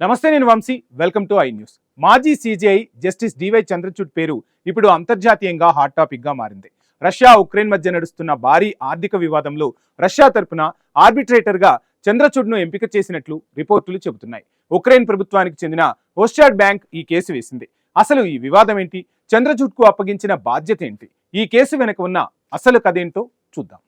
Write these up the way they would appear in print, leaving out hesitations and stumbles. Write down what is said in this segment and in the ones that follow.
నమస్తే, నేను Vamshi. Welcome to I News. మాజీ సీజీఐ జస్టిస్ డివై చంద్రచూడ్ పేరు ఇప్పుడు అంతర్జాతీయంగా హాట్ టాపిక్ గా మారింది. రష్యా ఉక్రెయిన్ మధ్య నడుస్తున్న భారీ ఆర్థిక వివాదంలో రష్యా తరపున ఆర్బిట్రేటర్ గా చంద్రచూడ్ ను ఎంపిక చేసినట్లు రిపోర్టులు చెబుతున్నాయి. ఉక్రెయిన్ ప్రభుత్వానికి చెందిన ఓస్టాడ్ బ్యాంక్ ఈ కేసు వేసింది. అసలు ఈ వివాదం ఏంటి, చంద్రచూడ్ కు అప్పగించిన బాధ్యత ఏంటి, ఈ కేసు వెనుక ఉన్న అసలు కథేంటో చూద్దాం.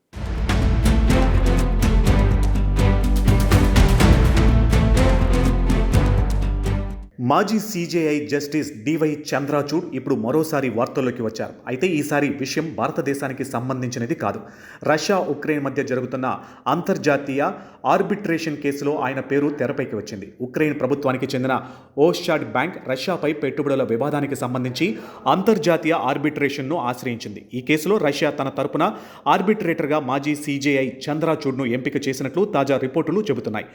మాజీ సీజేఐ జస్టిస్ డివై చంద్రచూడ్ ఇప్పుడు మరోసారి వార్తల్లోకి వచ్చారు. అయితే ఈసారి విషయం భారతదేశానికి సంబంధించినది కాదు. రష్యా ఉక్రెయిన్ మధ్య జరుగుతున్న అంతర్జాతీయ ఆర్బిట్రేషన్ కేసులో ఆయన పేరు తెరపైకి వచ్చింది. ఉక్రెయిన్ ప్రభుత్వానికి చెందిన ఓస్టాడ్ బ్యాంక్ రష్యాపై పెట్టుబడుల వివాదానికి సంబంధించి అంతర్జాతీయ ఆర్బిట్రేషన్ను ఆశ్రయించింది. ఈ కేసులో రష్యా తన తరపున ఆర్బిట్రేటర్గా మాజీ సీజేఐ చంద్రచూడ్ను ఎంపిక చేసినట్లు తాజా రిపోర్టులు చెబుతున్నాయి.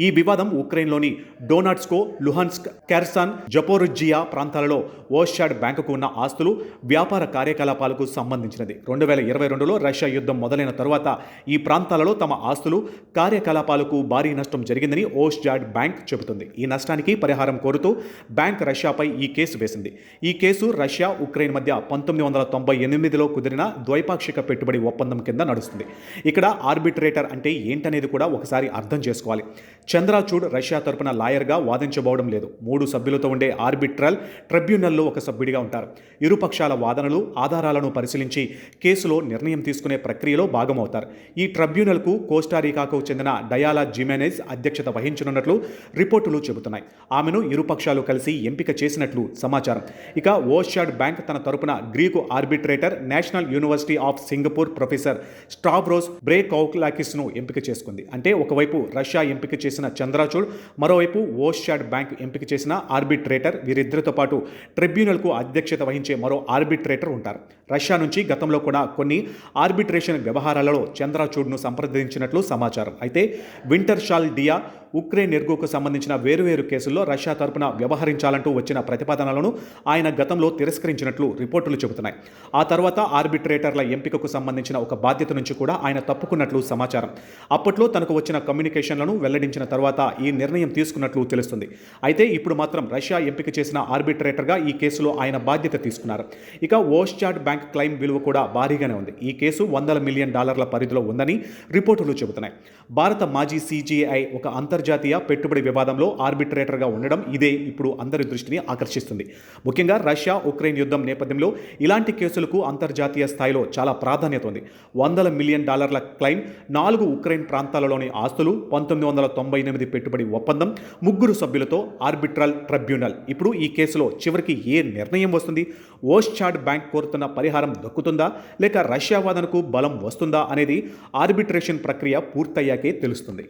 ఈ వివాదం ఉక్రెయిన్లోని డోనాట్స్కో, లుహాన్స్క్, కెర్సాన్, జపోరుజియా ప్రాంతాలలో ఓస్టాడ్ బ్యాంకుకు ఉన్న ఆస్తులు, వ్యాపార కార్యకలాపాలకు సంబంధించినది. 2022లో రష్యా యుద్ధం మొదలైన తరువాత ఈ ప్రాంతాలలో తమ ఆస్తులు, కార్యకలాపాలకు భారీ నష్టం జరిగిందని ఓస్టాడ్ బ్యాంక్ చెబుతుంది. ఈ నష్టానికి పరిహారం కోరుతూ బ్యాంక్ రష్యాపై ఈ కేసు వేసింది. ఈ కేసు రష్యా ఉక్రెయిన్ మధ్య 1998లో కుదిరిన ద్వైపాక్షిక పెట్టుబడి ఒప్పందం కింద నడుస్తుంది. ఇక్కడ ఆర్బిట్రేటర్ అంటే ఏంటనేది కూడా ఒకసారి అర్థం చేసుకోవాలి. చంద్రచూడ్ రష్యా తరపున లాయర్గా వాదించబోవడం లేదు. 3 సభ్యులతో ఉండే ఆర్బిట్రల్ ట్రిబ్యునల్లో ఒక సభ్యుడిగా ఉంటారు. ఇరుపక్షాల వాదనలు, ఆధారాలను పరిశీలించి కేసులో నిర్ణయం తీసుకునే ప్రక్రియలో భాగమవుతారు. ఈ ట్రిబ్యునల్కు కోస్టారికాకు చెందిన డయాలా జిమెనెజ్ అధ్యక్షత వహించనున్నట్లు రిపోర్టులు చెబుతున్నాయి. ఆమెను ఇరుపక్షాలు కలిసి ఎంపిక చేసినట్లు సమాచారం. ఇక ఓస్టాడ్ బ్యాంక్ తన తరపున Greek arbitrator, national university of Singapore professor Stavros బ్రేకౌలాకిస్ను ఎంపిక చేసుకుంది. అంటే ఒకవైపు రష్యా ఎంపిక చేసిన చంద్రచూడ్, మరోవైపు ఓస్టాడ్ బ్యాంక్ ఎంపిక చేసిన ఆర్బిట్రేటర్. వీరిద్దరితో పాటు ట్రిబ్యునల్కు అధ్యక్షత వహించే మరో ఆర్బిట్రేటర్ ఉంటారు. రష్యా నుంచి గతంలో కూడా కొన్ని ఆర్బిట్రేషన్ వ్యవహారాలలో చంద్రచూడ్ను సంప్రదించినట్లు సమాచారం. అయితే వింటర్షాల్ డియా, ఉక్రెయిన్ నెర్గోకు సంబంధించిన వేరువేరు కేసుల్లో రష్యా తరపున వ్యవహరించాలంటూ వచ్చిన ప్రతిపాదనలను ఆయన గతంలో తిరస్కరించినట్లు రిపోర్టులు చెబుతున్నాయి. ఆ తర్వాత ఆర్బిట్రేటర్ల ఎంపికకు సంబంధించిన ఒక బాధ్యత నుంచి కూడా ఆయన తప్పుకున్నట్లు సమాచారం. అప్పట్లో తనకు వచ్చిన కమ్యూనికేషన్లను వెల్లడించిన తర్వాత ఈ నిర్ణయం తీసుకున్నట్లు తెలుస్తుంది. అయితే ఇప్పుడు మాత్రం రష్యా ఎంపిక చేసిన ఆర్బిట్రేటర్గా ఈ కేసులో ఆయన బాధ్యత తీసుకున్నారు. ఇక ఓస్టాడ్ బ్యాంక్ క్లెయిమ్ విలువ కూడా భారీగానే ఉంది. ఈ కేసు $100 మిలియన్ పరిధిలో ఉందని రిపోర్టులు చెబుతున్నాయి. భారత మాజీ సీజీఐ ఒక అంతర్జాతీయ పెట్టుబడి వివాదంలో ఆర్బిట్రేటర్గా ఉండడం ఇదే ఇప్పుడు అందరి దృష్టిని ఆకర్షిస్తుంది. ముఖ్యంగా రష్యా ఉక్రెయిన్ యుద్ధం నేపథ్యంలో ఇలాంటి కేసులకు అంతర్జాతీయ స్థాయిలో చాలా ప్రాధాన్యత ఉంది. $100 మిలియన్ క్లెయిమ్, 4 ఉక్రెయిన్ ప్రాంతాలలోని ఆస్తులు, 1998 పెట్టుబడి ఒప్పందం, 3 సభ్యులతో ఆర్బిట్రల్ ట్రిబ్యునల్. ఇప్పుడు ఈ కేసులో చివరికి ఏ నిర్ణయం వస్తుంది? ఓస్టాడ్ బ్యాంక్ కోరుతున్న పరిహారం దక్కుతుందా, లేక రష్యా వాదనకు బలం వస్తుందా అనేది ఆర్బిట్రేషన్ ప్రక్రియ పూర్తయ్యాకే తెలుస్తుంది.